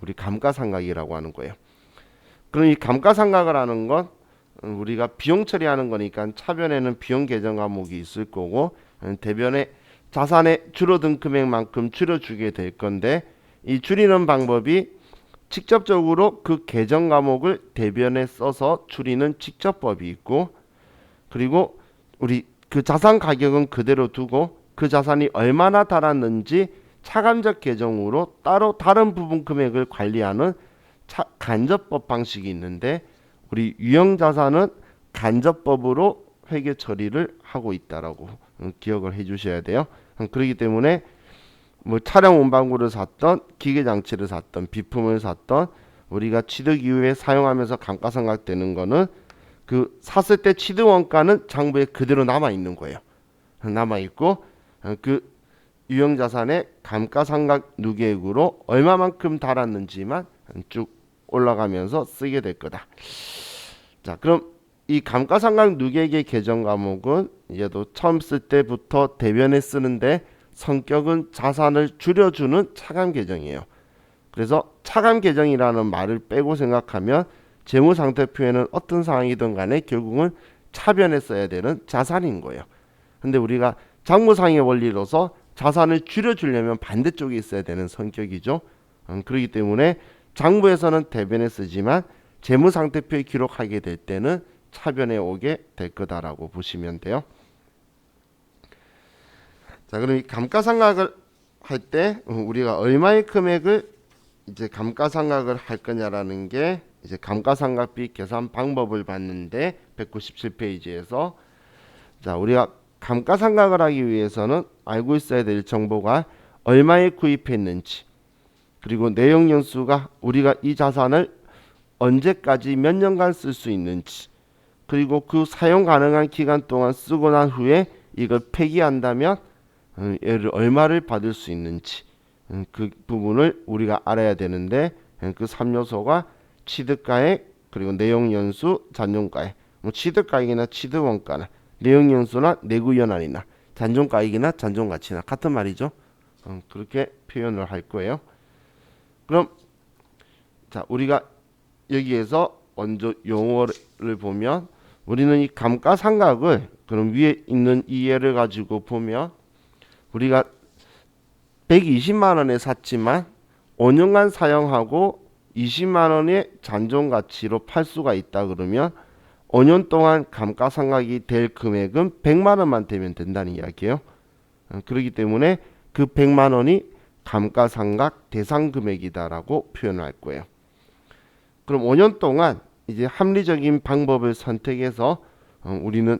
우리 감가상각이라고 하는 거예요. 그럼 이 감가상각을 하는 건 우리가 비용 처리하는 거니까 차변에는 비용 계정 과목이 있을 거고, 대변에 자산의 줄어든 금액만큼 줄여주게 될 건데, 이 줄이는 방법이 직접적으로 그 계정 과목을 대변에 써서 줄이는 직접법이 있고, 그리고 우리 그 자산 가격은 그대로 두고 그 자산이 얼마나 달았는지 차감적 계정으로 따로 다른 부분 금액을 관리하는 간접법 방식이 있는데, 우리 유형자산은 간접법으로 회계 처리를 하고 있다라고 기억을 해주셔야 돼요. 그렇기 때문에 뭐 차량 운반구를 샀던 기계장치를 샀던 비품을 샀던 우리가 취득 이후에 사용하면서 감가상각되는 거는 그 샀을 때 취득 원가는 장부에 그대로 남아 있는 거예요. 남아 있고 그 유형자산의 감가상각 누계액으로 얼마만큼 달았는지만 쭉 올라가면서 쓰게 될 거다. 자, 그럼 이 감가상각 누계액의 개정 과목은 얘도 처음 쓸 때부터 대변에 쓰는데 성격은 자산을 줄여주는 차감 계정이에요. 그래서 차감 계정이라는 말을 빼고 생각하면 재무상태표에는 어떤 상황이든 간에 결국은 차변에 써야 되는 자산인 거예요. 근데 우리가 장부상의 원리로서 자산을 줄여주려면 반대쪽에 있어야 되는 성격이죠. 그렇기 때문에 장부에서는 대변에 쓰지만 재무상태표에 기록하게 될 때는 차변에 오게 될 거다라고 보시면 돼요. 자, 그럼 이 감가상각을 할 때 우리가 얼마의 금액을 이제 감가상각을 할 거냐라는 게 이제 감가상각비 계산 방법을 봤는데 197페이지에서 자, 우리가 감가상각을 하기 위해서는 알고 있어야 될 정보가 얼마에 구입했는지, 그리고 내용연수가 우리가 이 자산을 언제까지 몇 년간 쓸 수 있는지, 그리고 그 사용 가능한 기간 동안 쓰고 난 후에 이걸 폐기한다면 얘를 얼마를 받을 수 있는지, 그 부분을 우리가 알아야 되는데 그 3요소가 취득가액, 그리고 내용연수, 잔존가액. 뭐 취득가액이나 취득원가나 내용연수나 내구연한이나 잔존가액이나 잔존가치나 같은 말이죠. 그렇게 표현을 할 거예요. 그럼 자, 우리가 여기에서 먼저 용어를 보면 우리는 이 감가상각을 그럼 위에 있는 이 예를 가지고 보면 우리가 120만 원에 샀지만 5년간 사용하고 20만 원의 잔존가치로 팔 수가 있다 그러면 5년 동안 감가상각이 될 금액은 100만 원만 되면 된다는 이야기예요. 그렇기 때문에 그 100만 원이 감가상각 대상 금액이다라고 표현할 거예요. 그럼 5년 동안 이제 합리적인 방법을 선택해서 우리는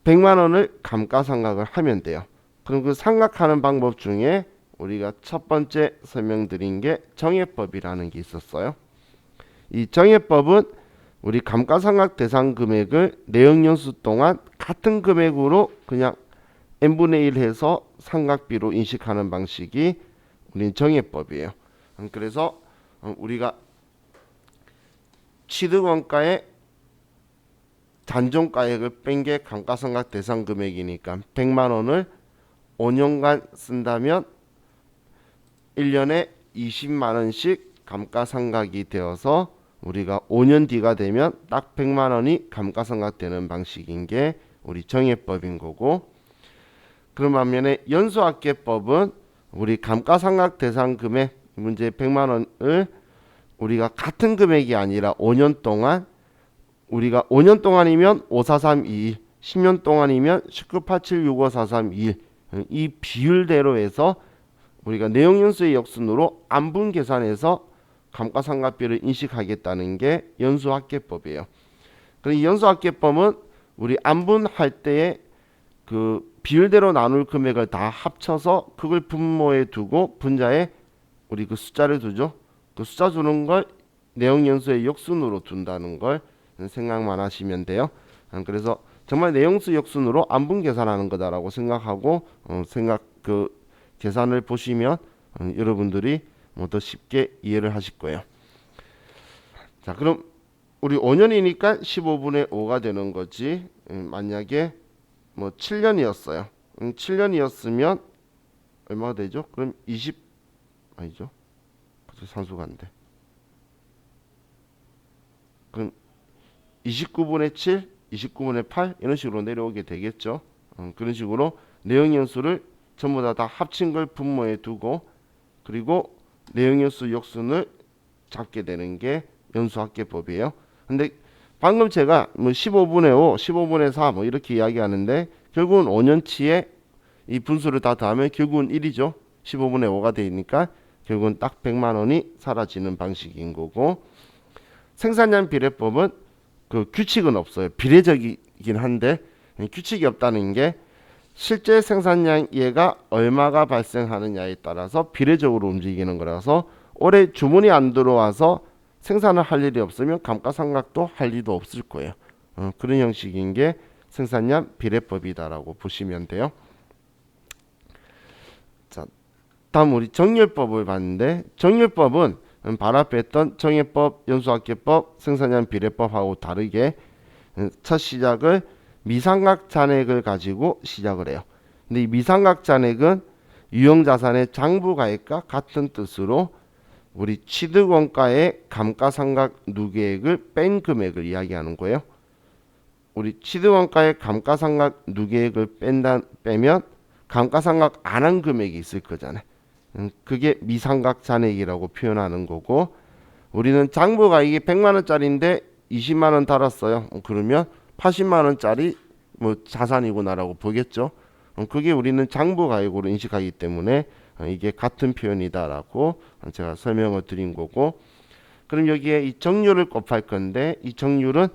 100만 원을 감가상각을 하면 돼요. 그럼 그 상각하는 방법 중에 우리가 첫 번째 설명드린 게 정해법이라는 게 있었어요. 이 정해법은 우리 감가상각 대상 금액을 내역연수 동안 같은 금액으로 그냥 n분의 1 해서 상각비로 인식하는 방식이 우리 정해법이에요. 그래서 우리가 취득원가의 잔존가액을 뺀 게 감가상각 대상 금액이니까 100만 원을 5년간 쓴다면 1년에 20만 원씩 감가상각이 되어서 우리가 5년 뒤가 되면 딱 100만 원이 감가상각되는 방식인 게 우리 정해법인 거고, 그런 반면에 연수합계법은 우리 감가상각 대상 금액 문제 100만 원을 우리가 같은 금액이 아니라 5년 동안 우리가 5년 동안이면 5432, 10년 동안이면 1987654321 이 비율대로 해서 우리가 내용연수의 역순으로 안분 계산해서 감가상각비를 인식하겠다는 게 연수합계법이에요. 그럼 이 연수합계법은 우리 안분할 때에 그 비율대로 나눌 금액을 다 합쳐서 그걸 분모에 두고 분자에 우리 그 숫자를 두죠. 그 숫자 주는 걸 내용연수의 역순으로 둔다는 걸 생각만 하시면 돼요. 그래서 정말 내용수 역순으로 안분 계산하는 거다라고 생각하고 그 계산을 보시면 여러분들이 더 쉽게 이해를 하실 거예요. 자, 그럼 우리 5년이니까 15분의 5가 되는 거지. 만약에 뭐 7년이었어요. 7년이었으면 얼마가 되죠? 그럼 20 아니죠? 산수가 안 돼. 그럼 29분의 7, 29분의 8 이런 식으로 내려오게 되겠죠. 그런 식으로 내용연수를 전부 다 합친 걸 분모에 두고 그리고 내용연수 역순을 잡게 되는 게 연수합계법이에요. 근데 방금 제가 뭐 15분의 5, 15분의 4 뭐 이렇게 이야기하는데 결국은 5년치에 이 분수를 다 더하면 결국은 1이죠. 15분의 5가 되니까 결국은 딱 100만 원이 사라지는 방식인 거고, 생산량 비례법은 그 규칙은 없어요. 비례적이긴 한데 규칙이 없다는 게 실제 생산량 얘가 얼마가 발생하느냐에 따라서 비례적으로 움직이는 거라서 올해 주문이 안 들어와서 생산을 할 일이 없으면 감가상각도 할 일도 없을 거예요. 그런 형식인 게 생산량 비례법이다라고 보시면 돼요. 다음 우리 정률법을 봤는데, 정률법은 바로 앞에 했던 정해법, 연수학계법, 생산량 비례법하고 다르게 첫 시작을 미상각 잔액을 가지고 시작을 해요. 근데 이 미상각 잔액은 유형자산의 장부가액과 같은 뜻으로 우리 취득원가의 감가상각 누계액을 뺀 금액을 이야기하는 거예요. 우리 취득원가의 감가상각 누계액을 빼면 감가상각 안 한 금액이 있을 거잖아요. 그게 미상각 잔액이라고 표현하는 거고, 우리는 장부가액이 100만 원짜리인데 20만 원 달았어요. 그러면 80만 원짜리 뭐 자산이구나라고 보겠죠. 그게 우리는 장부가액으로 인식하기 때문에 이게 같은 표현이다라고 제가 설명을 드린 거고, 그럼 여기에 이 정률을 곱할 건데, 이 정률은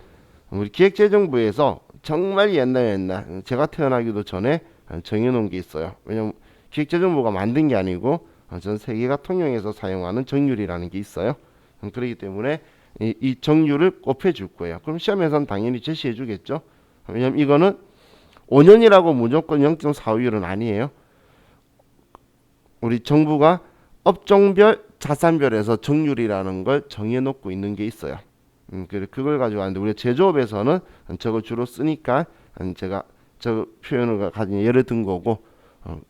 우리 기획재정부에서 정말 옛날 제가 태어나기도 전에 정해놓은 게 있어요. 왜냐면 기획재정부가 만든 게 아니고 전 세계가 통용해서 사용하는 정률이라는 게 있어요. 그렇기 때문에 이 정률을 곱해줄 거예요. 그럼 시험에서는 당연히 제시해 주겠죠. 왜냐면 이거는 5년이라고 무조건 0.45율은 아니에요. 우리 정부가 업종별 자산별에서 정률이라는 걸 정해놓고 있는 게 있어요. 그걸 가지고 하는데, 우리 제조업에서는 저걸 주로 쓰니까 제가 저 표현을 가진 예를 든 거고,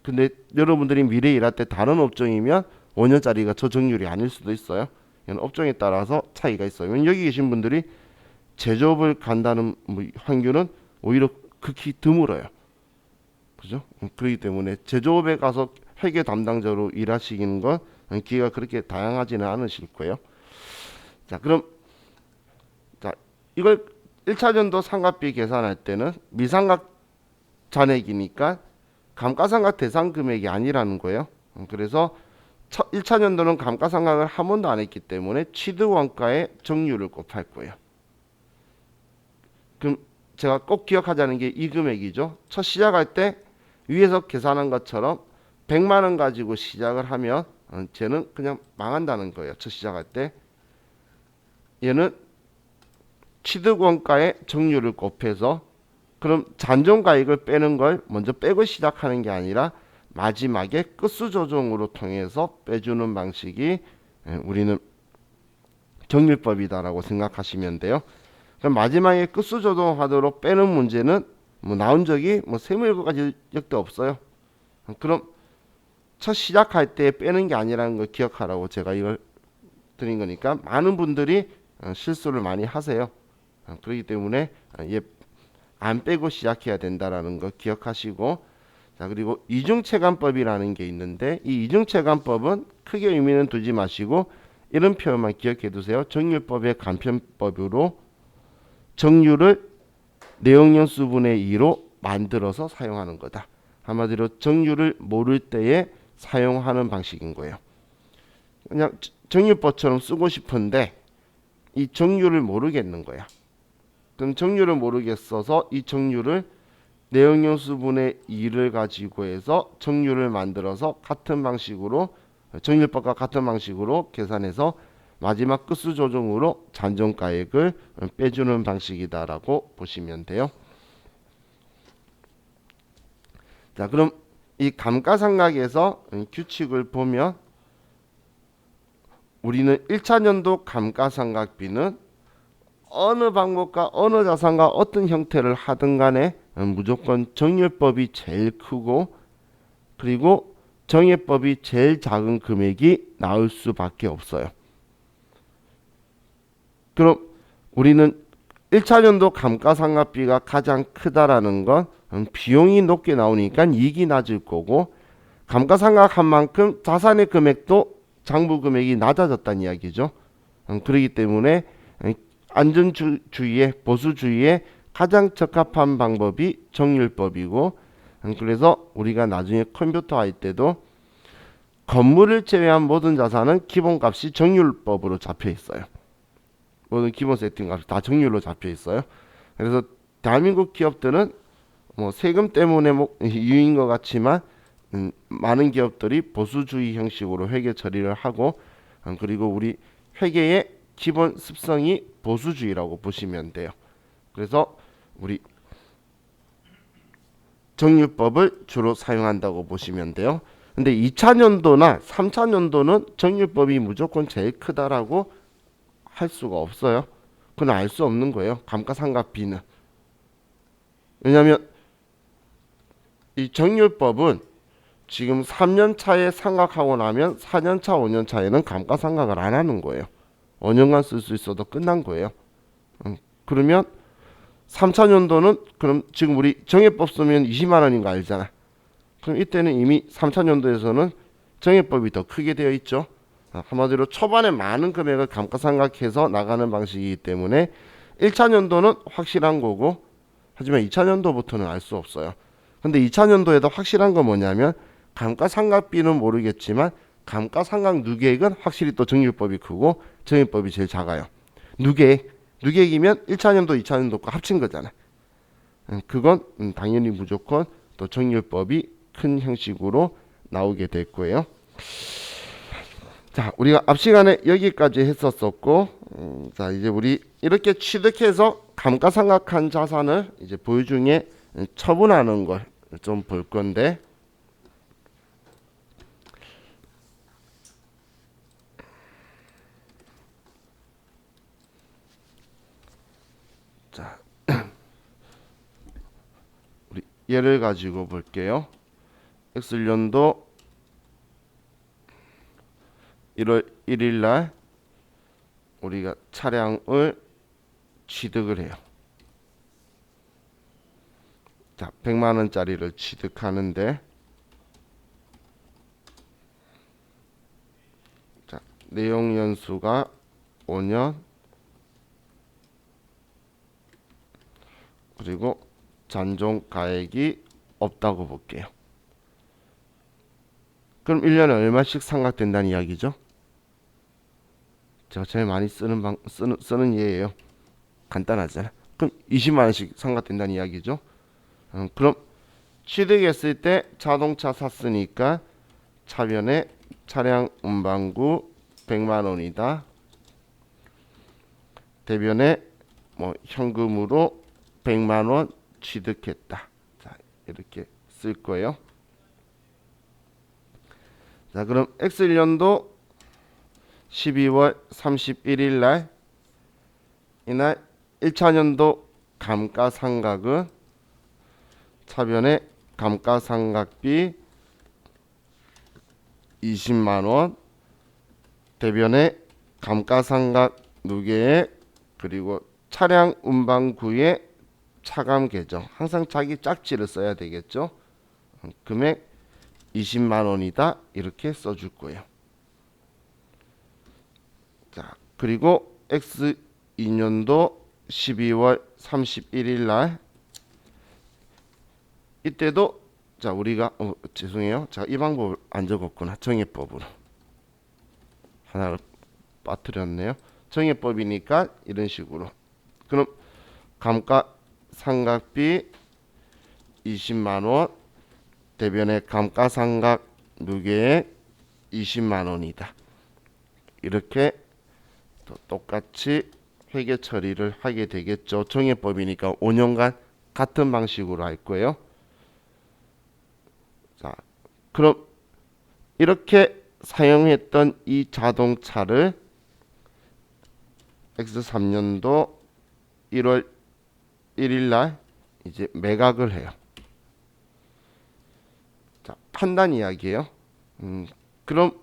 근데 여러분들이 미래에 일할 때 다른 업종이면 5년짜리가 저 정률이 아닐 수도 있어요. 이건 업종에 따라서 차이가 있어요. 여기 계신 분들이 제조업을 간다는 확률은 오히려 극히 드물어요. 그죠? 그렇기 때문에 제조업에 가서 회계 담당자로 일하시는 건 기회가 그렇게 다양하지는 않으실 거예요. 자, 그럼 이걸 1차전도 상각비 계산할 때는 미상각 잔액이니까 감가상각 대상 금액이 아니라는 거예요. 그래서 1차전도는 감가상각을 한 번도 안 했기 때문에 취득원가의 정률을 곱할 거예요. 그럼 제가 꼭 기억하자는 게 이 금액이죠. 첫 시작할 때 위에서 계산한 것처럼 100만 원 가지고 시작을 하면 쟤는 그냥 망한다는 거예요. 첫 시작할 때. 얘는 취득원가의 정률을 곱해서, 그럼 잔존가액을 빼는 걸 먼저 빼고 시작하는 게 아니라 마지막에 끝수 조정으로 통해서 빼주는 방식이 우리는 정률법이다라고 생각하시면 돼요. 그럼 마지막에 끝수 조정하도록 빼는 문제는 나온 적이 27가지 역대 없어요. 그럼 첫 시작할 때 빼는 게 아니라는 걸 기억하라고 제가 이걸 드린 거니까, 많은 분들이 실수를 많이 하세요. 그렇기 때문에 안 빼고 시작해야 된다라는 거 기억하시고, 자, 그리고 이중체감법이라는 게 있는데, 이 이중체감법은 크게 의미는 두지 마시고 이런 표현만 기억해 두세요. 정률법의 간편법으로 정률을 내용연수분의 2로 만들어서 사용하는 거다. 한마디로 정률을 모를 때에 사용하는 방식인 거예요. 그냥 정률법처럼 쓰고 싶은데 이 정률을 모르겠는 거야. 그럼 정률을 모르겠어서 이 정률을 내용연수분의 2를 가지고 해서 정률을 만들어서 같은 방식으로, 정률법과 같은 방식으로 계산해서 마지막 끝수 조정으로 잔존가액을 빼주는 방식이다라고 보시면 돼요. 자, 그럼 이 감가상각에서 규칙을 보면 우리는 1차년도 감가상각비는 어느 방법과 어느 자산과 어떤 형태를 하든 간에 무조건 정률법이 제일 크고, 그리고 정예법이 제일 작은 금액이 나올 수밖에 없어요. 그럼 우리는 1차년도 감가상각비가 가장 크다라는 건 비용이 높게 나오니까 이익이 낮을 거고, 감가상각한 만큼 자산의 금액도 장부 금액이 낮아졌다는 이야기죠. 그렇기 때문에 안전주의에, 보수주의에 가장 적합한 방법이 정률법이고, 그래서 우리가 나중에 컴퓨터 할 때도 건물을 제외한 모든 자산은 기본값이 정률법으로 잡혀 있어요. 모든 기본 세팅값이 다 정률로 잡혀 있어요. 그래서 대한민국 기업들은 세금 때문에 이유인 것 같지만 많은 기업들이 보수주의 형식으로 회계 처리를 하고, 그리고 우리 회계의 기본 습성이 보수주의라고 보시면 돼요. 그래서 우리 정률법을 주로 사용한다고 보시면 돼요. 근데 2차 연도나 3차 연도는 정률법이 무조건 제일 크다라고 할 수가 없어요. 그건 알 수 없는 거예요. 감가상각비는. 왜냐하면 이 정률법은 지금 3년 차에 상각하고 나면 4년 차, 5년 차에는 감가상각을 안 하는 거예요. 5년간 쓸 수 있어도 끝난 거예요. 그러면 3차 연도는 그럼 지금 우리 정액법 쓰면 20만 원인 거 알잖아. 그럼 이때는 이미 3차 연도에서는 정액법이 더 크게 되어 있죠. 한마디로 초반에 많은 금액을 감가상각해서 나가는 방식이기 때문에 1차 연도는 확실한 거고, 하지만 2차 연도부터는 알 수 없어요. 근데 2차 연도에도 확실한 건 뭐냐면 감가상각비는 모르겠지만 감가상각 누계액은 확실히 또 정률법이 크고 정액법이 제일 작아요. 누계액이면 1차 연도, 2차 연도가 합친 거잖아. 그건 당연히 무조건 또 정률법이 큰 형식으로 나오게 될 거예요. 자, 우리가 앞 시간에 여기까지 했었었고, 자 이제 우리 이렇게 취득해서 감가상각한 자산을 이제 보유 중에 처분하는 걸 좀 볼 건데, 자 우리 예를 가지고 볼게요. X년도 1월 1일 날 우리가 차량을 취득을 해요. 자, 100만 원짜리를 취득하는데, 자, 내용 연수가 5년, 그리고 잔존 가액이 없다고 볼게요. 그럼 1년에 얼마씩 상각된다는 이야기죠? 제가 제일 많이 쓰는 예예요. 간단하잖아. 그럼 20만 원씩 상각된다는 이야기죠. 그럼 취득했을 때 자동차 샀으니까 차변에 차량 운반구 100만 원이다. 대변에 뭐 현금으로 100만 원 취득했다. 자, 이렇게 쓸 거예요. 자, 그럼 X1년도 12월 31일 날 이날 1차 년도 감가상각은 차변에 감가상각비 20만 원, 대변에 감가상각 누계액, 그리고 차량 운반구의 차감 계정, 항상 자기 짝지를 써야 되겠죠. 금액 20만 원이다 이렇게 써줄 거예요. 자, 그리고 X2년도 12월 31일 날 이때도 자 우리가 죄송해요. 제가 이 방법을 안 적었구나. 정액법으로 하나를 빠뜨렸네요. 정액법이니까 이런 식으로. 그럼 감가상각비 20만 원, 대변에 감가상각 누계액 20만 원이다. 이렇게 또 똑같이 회계 처리를 하게 되겠죠. 정액법이니까 5년간 같은 방식으로 할 거예요. 자, 그럼 이렇게 사용했던 이 자동차를 X3년도 1월 1일 날 이제 매각을 해요. 자, 판단 이야기예요. 그럼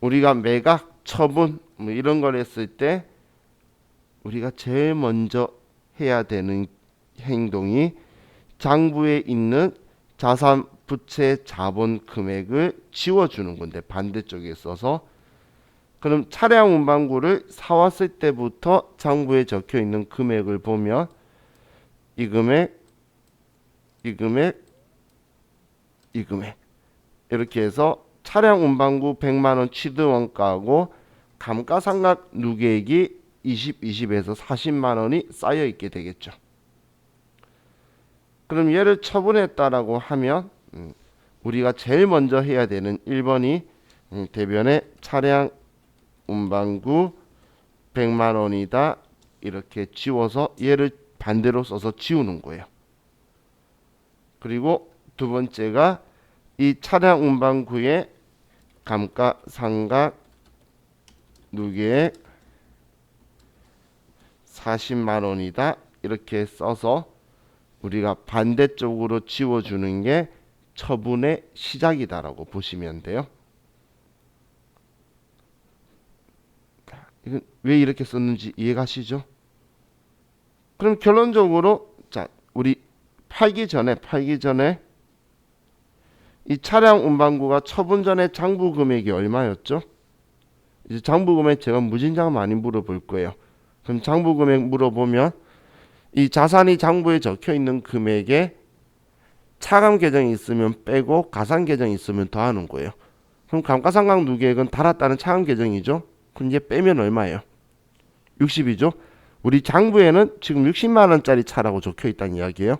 우리가 매각, 처분 뭐 이런 걸 했을 때 우리가 제일 먼저 해야 되는 행동이 장부에 있는 자산, 부채, 자본 금액을 지워주는 건데, 반대쪽에 써서. 그럼 차량 운반구를 사왔을 때부터 장부에 적혀 있는 금액을 보면 이 금액, 이 금액, 이 금액 이렇게 해서 차량 운반구 100만 원 취득 원가하고 감가상각 누계액이 20에서 40만 원이 쌓여 있게 되겠죠. 그럼 얘를 처분했다라고 하면 우리가 제일 먼저 해야 되는 1번이 대변에 차량 운반구 100만 원이다 이렇게 지워서 얘를 반대로 써서 지우는 거예요. 그리고 두 번째가 이 차량 운반구의 감가상각 누계액 40만 원이다. 이렇게 써서 우리가 반대쪽으로 지워주는 게 처분의 시작이다라고 보시면 돼요. 이건 왜 이렇게 썼는지 이해가시죠? 그럼 결론적으로 자, 우리 팔기 전에 이 차량 운반구가 처분 전에 장부 금액이 얼마였죠? 이제 장부 금액 제가 무진장 많이 물어볼 거예요. 그럼 장부 금액 물어보면 이 자산이 장부에 적혀 있는 금액에 차감 계정이 있으면 빼고 가산 계정이 있으면 더하는 거예요. 그럼 감가상각 누계액은 달았다는 차감 계정이죠. 그럼 이제 빼면 얼마예요? 60이죠. 우리 장부에는 지금 60만 원짜리 차라고 적혀 있다는 이야기예요.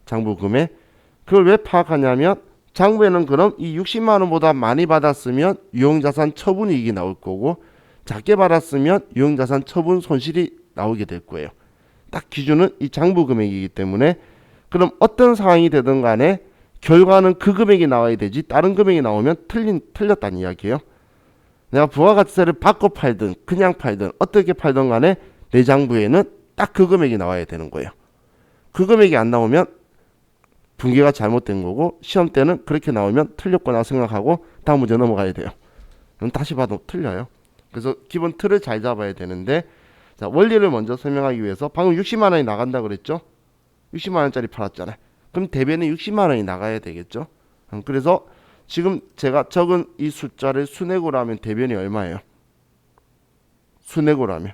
장부 금액. 그걸 왜 파악하냐면 장부에는 그럼 이 60만 원보다 많이 받았으면 유형자산 처분 이익이 나올 거고 작게 받았으면 유형자산 처분 손실이 나오게 될 거예요. 딱 기준은 이 장부 금액이기 때문에 그럼 어떤 상황이 되든 간에 결과는 그 금액이 나와야 되지 다른 금액이 나오면 틀렸다는 이야기예요. 내가 부가가치세를 받고 팔든 그냥 팔든 어떻게 팔든 간에 내 장부에는 딱 그 금액이 나와야 되는 거예요. 그 금액이 안 나오면 분기가 잘못된 거고 시험 때는 그렇게 나오면 틀렸구나 생각하고 다음 문제 넘어가야 돼요. 그럼 다시 봐도 틀려요. 그래서 기본 틀을 잘 잡아야 되는데 자, 원리를 먼저 설명하기 위해서 방금 60만 원이 나간다 그랬죠? 60만 원짜리 팔았잖아요. 그럼 대변에 60만 원이 나가야 되겠죠? 그래서 지금 제가 적은 이 숫자를 순액으로 하면 대변이 얼마예요? 순액으로 하면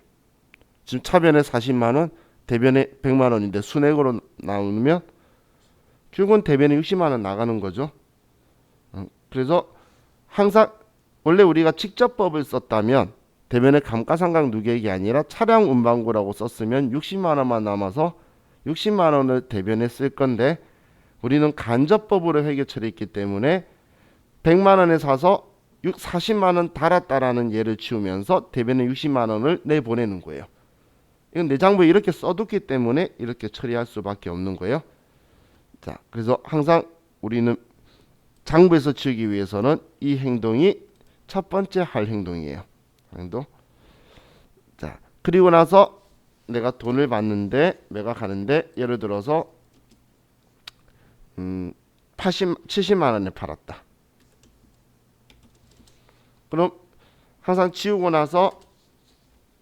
지금 차변에 40만 원, 대변에 100만 원인데 순액으로 나누면 결국은 대변에 60만 원 나가는 거죠. 그래서 항상 원래 우리가 직접법을 썼다면 대변에 감가상각 누계액이 아니라 차량 운반구라고 썼으면 60만 원만 남아서 60만 원을 대변에 쓸 건데 우리는 간접법으로 회계 처리했기 때문에 100만 원에 사서 40만 원 달았다라는 예를 치우면서 대변에 60만 원을 내보내는 거예요. 이건 내 장부에 이렇게 써뒀기 때문에 이렇게 처리할 수밖에 없는 거예요. 자, 그래서 항상 우리는 장부에서 치우기 위해서는 이 행동이 첫 번째 할 행동이에요. 행동. 자, 그리고 나서 내가 돈을 받는데 매각하는데 예를 들어서 70만 원에 팔았다. 그럼 항상 치우고 나서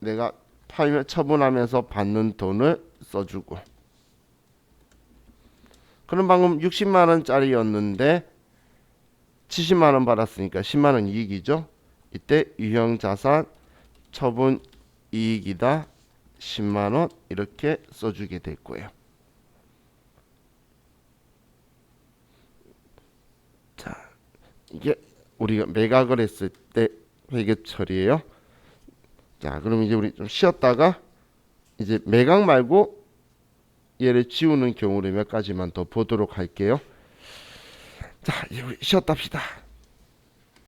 내가 팔면 처분하면서 받는 돈을 써주고 그럼 방금 60만 원짜리였는데 70만 원 받았으니까 10만 원 이익이죠. 이때 유형자산 처분 이익이다 10만 원 이렇게 써주게 될 거예요. 자, 이게 우리가 매각을 했을 때 회계 처리예요. 자, 그럼 이제 우리 좀 쉬었다가 이제 매각 말고 얘를 지우는 경우를 몇 가지만 더 보도록 할게요. 자, 이제 우리 쉬었다 합시다.